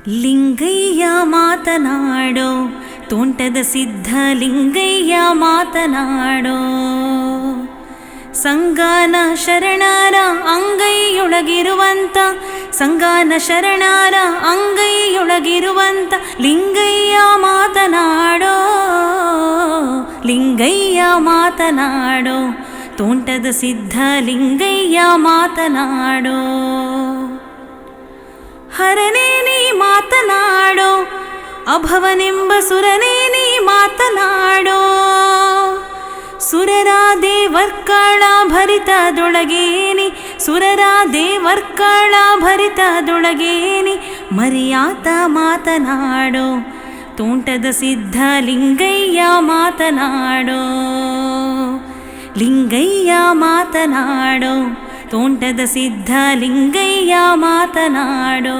ಲಿಂಗಯ್ಯ ಮಾತನಾಡೋ, ತೋಂಟದ ಸಿದ್ಧ ಲಿಂಗಯ್ಯ ಮಾತನಾಡೋ. ಸಂಗಾನ ಶರಣರ ಅಂಗೈಯೊಳಗಿರುವಂತ, ಸಂಗಾನ ಶರಣರ ಅಂಗೈಯೊಳಗಿರುವಂತ ಲಿಂಗಯ್ಯ ಮಾತನಾಡೋ, ಲಿಂಗಯ್ಯ ಮಾತನಾಡೋ, ತೋಂಟದ ಸಿದ್ಧ ಲಿಂಗಯ್ಯ ಮಾತನಾಡೋ. ಹರನೇ ನೀ ಮಾತನಾಡೋ, ಅಭವನೆಂಬ ಸುರನೇ ನೀ ಮಾತನಾಡೋ. ಸುರರ ದೇವರ್ಕಳ ಭರಿತದೊಳಗೇನಿ, ಸುರರ ದೇವರ್ಕಳ ಭರಿತದೊಳಗೇನಿ ಮರಿಯಾತ ಮಾತನಾಡೋ, ತೋಂಟದ ಸಿದ್ಧ ಲಿಂಗಯ್ಯ ಮಾತನಾಡೋ, ಲಿಂಗಯ್ಯ ಮಾತನಾಡೋ, ತೋಂಟದ ಸಿದ್ಧ ಲಿಂಗಯ್ಯ ಮಾತನಾಡೋ.